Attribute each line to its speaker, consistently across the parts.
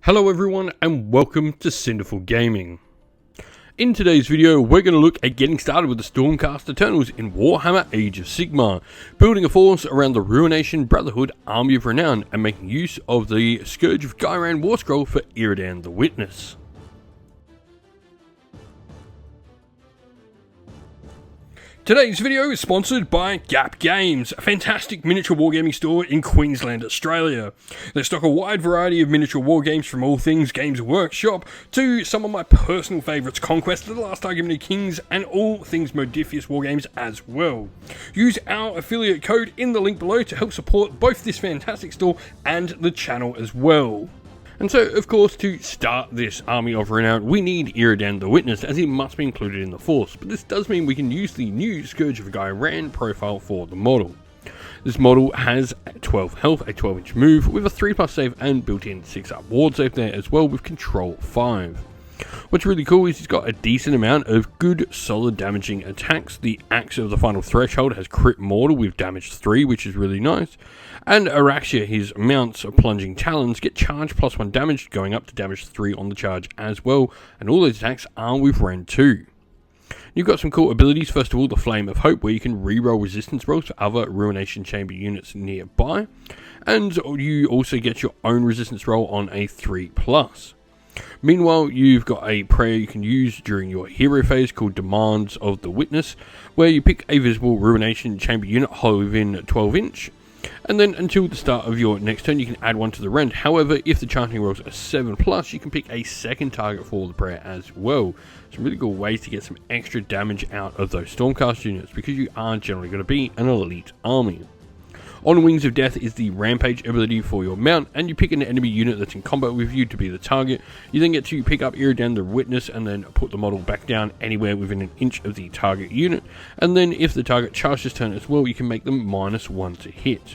Speaker 1: Hello everyone and welcome to Cinderful Gaming. In today's video we're going to look at getting started with the Stormcast Eternals in Warhammer Age of Sigmar, building a force around the Ruination, Brotherhood, Army of Renown and making use of the Scourge of Ghyran War Scroll for Iridan the Witness. Today's video is sponsored by Gap Games, a fantastic miniature wargaming store in Queensland, Australia. They stock a wide variety of miniature wargames from all things Games Workshop to some of my personal favourites, Conquest of the Last Argument of Kings, and all things Modifius wargames as well. Use our affiliate code in the link below to help support both this fantastic store and the channel as well. And so, of course, to start this Army of Renown, we need Iridan the Witness, as he must be included in the force, but this does mean we can use the new Scourge of Ghyran profile for the model. This model has 12 health, a 12-inch move, with a 3+ save and built-in 6-up ward save there as well with control 5. What's really cool is he's got a decent amount of good, solid damaging attacks. The Axe of the Final Threshold has crit mortal with damage 3, which is really nice. And Araxia, his mount's plunging talons, get charge +1 damage, going up to damage 3 on the charge as well. And all those attacks are with Ren 2. You've got some cool abilities. First of all, the Flame of Hope, where you can reroll resistance rolls for other Ruination Chamber units nearby. And you also get your own resistance roll on a 3+. Meanwhile, you've got a prayer you can use during your hero phase called Demands of the Witness, where you pick a visible Ruination Chamber unit within 12-inch, and then until the start of your next turn you can add one to the rend. However, if the chanting rolls are 7+, you can pick a second target for the prayer as well. Some really good ways to get some extra damage out of those Stormcast units, because you are generally going to be an elite army. On Wings of Death is the Rampage ability for your mount, and you pick an enemy unit that's in combat with you to be the target. You then get to pick up Iridan the Witness and then put the model back down anywhere within an inch of the target unit, and then if the target charges turn as well, you can make them -1 to hit.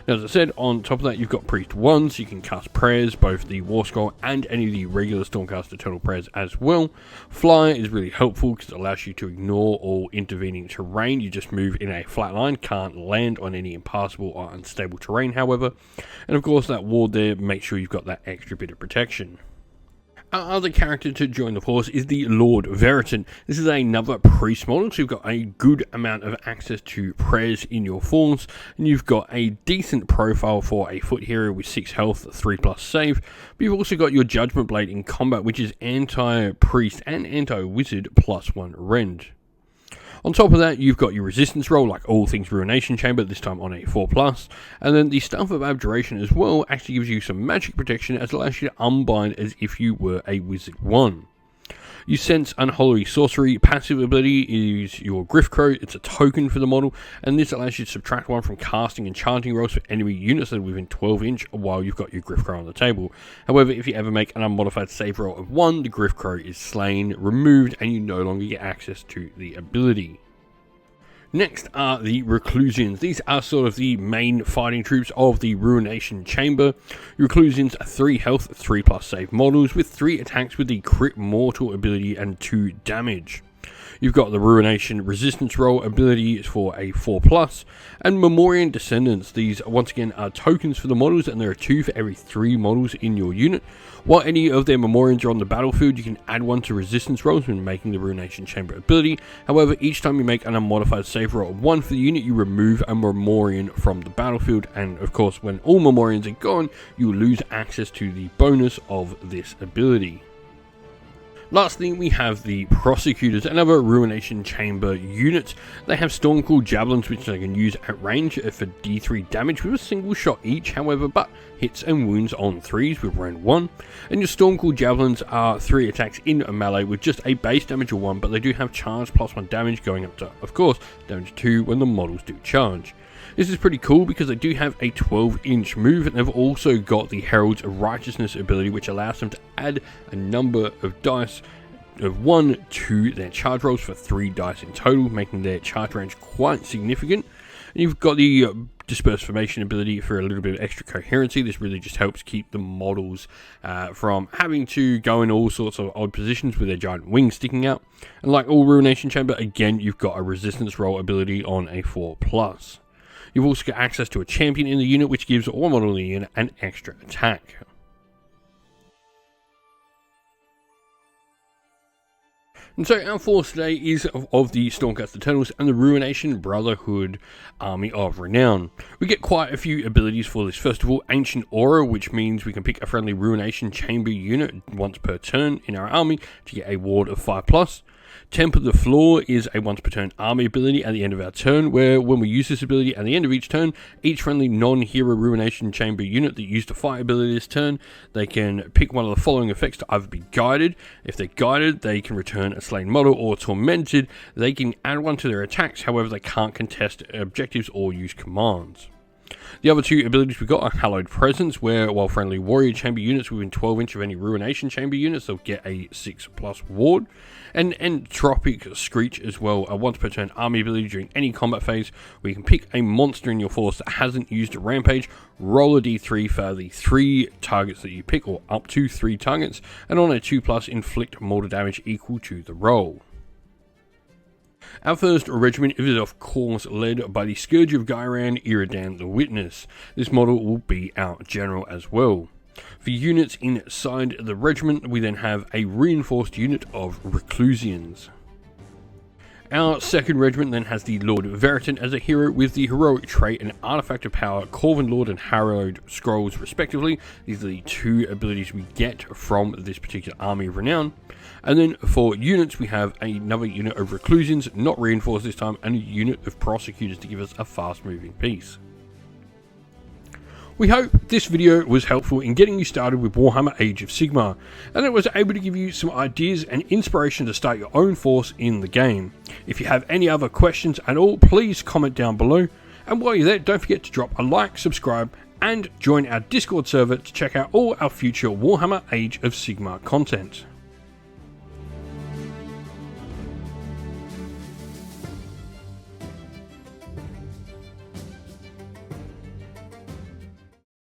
Speaker 1: Now, as I said, on top of that you've got Priest 1, so you can cast prayers, both the War Scroll and any of the regular Stormcast Eternal prayers as well. Fly is really helpful because it allows you to ignore all intervening terrain. You just move in a flat line, can't land on any impassable or unstable terrain however. And of course that ward there makes sure you've got that extra bit of protection. Our other character to join the force is the Lord-Veritant. This is another priest model, so you've got a good amount of access to prayers in your forms, and you've got a decent profile for a foot hero with 6 health, 3+ save, but you've also got your Judgment Blade in combat, which is anti-priest and anti-wizard +1 rend. On top of that, you've got your resistance roll, like all things Ruination Chamber, this time on a 4+, and then the Staff of Abjuration as well actually gives you some magic protection, as it allows you to unbind as if you were a Wizard 1. You sense Unholy Sorcery. Passive ability is your Griffcrow. It's a token for the model, and this allows you to subtract 1 from casting and chanting rolls for enemy units that are within 12-inch while you've got your Griffcrow on the table. However, if you ever make an unmodified save roll of 1, the Griffcrow is slain, removed, and you no longer get access to the ability. Next are the Reclusians. These are sort of the main fighting troops of the Ruination Chamber. Reclusians are 3 health, 3+ save models with 3 attacks with the crit mortal ability and 2 damage. You've got the Ruination resistance roll ability for a 4+, and Memorian Descendants. These once again are tokens for the models, and there are 2 for every 3 models in your unit. While any of their Memorians are on the battlefield, you can add 1 to resistance rolls when making the Ruination Chamber ability. However, each time you make an unmodified save roll of 1 for the unit, you remove a Memorian from the battlefield, and of course when all Memorians are gone, you lose access to the bonus of this ability. Lastly, we have the Prosecutors, another Ruination Chamber unit. They have Stormcall Javelins, which they can use at range for D3 damage with a single shot each, however, but hits and wounds on 3s with Ren 1. And your Stormcall Javelins are 3 attacks in a melee with just a base damage of 1, but they do have charge +1 damage going up to, of course, damage 2 when the models do charge. This is pretty cool because they do have a 12-inch move, and they've also got the Herald's Righteousness ability, which allows them to add a number of dice of 1 to their charge rolls for 3 dice in total, making their charge range quite significant. And you've got the Disperse Formation ability for a little bit of extra coherency. This really just helps keep the models from having to go in all sorts of odd positions with their giant wings sticking out. And like all Ruination Chamber, again, you've got a resistance roll ability on a 4+. You've also got access to a champion in the unit, which gives all model in the unit an extra attack. And so our force today is of the Stormcast Eternals and the Ruination Brotherhood army of Renown. We get quite a few abilities for this. First of all, Ancient Aura, which means we can pick a friendly Ruination Chamber unit once per turn in our army to get a ward of 5+. Temper the Floor is a once per turn army ability at the end of our turn, where when we use this ability at the end of each turn, each friendly non-hero Ruination Chamber unit that used a fight ability this turn, they can pick one of the following effects to either be guided. If they're guided, they can return a slain model, or tormented, they can add one to their attacks, however they can't contest objectives or use commands. The other two abilities we got are Hallowed Presence, where while friendly warrior chamber units within 12 inch of any Ruination chamber units, they'll get a 6+ ward. And Entropic Screech as well, a once per turn army ability during any combat phase, where you can pick a monster in your force that hasn't used a rampage, roll a d3 for the 3 targets that you pick, or up to 3 targets, and on a 2+, inflict mortal damage equal to the roll. Our first regiment is of course led by the Scourge of Gyran, Iridan the Witness. This model will be our general as well. For units inside the regiment, we then have a reinforced unit of Reclusians. Our second regiment then has the Lord-Veritant as a hero with the heroic trait and artifact of power, Corvin Lord and Hallowed Scrolls respectively. These are the two abilities we get from this particular army of Renown. And then for units, we have another unit of Reclusians, not reinforced this time, and a unit of Prosecutors to give us a fast moving piece. We hope this video was helpful in getting you started with Warhammer Age of Sigmar, and it was able to give you some ideas and inspiration to start your own force in the game. If you have any other questions at all, please comment down below, and while you're there, don't forget to drop a like, subscribe, and join our Discord server to check out all our future Warhammer Age of Sigmar content.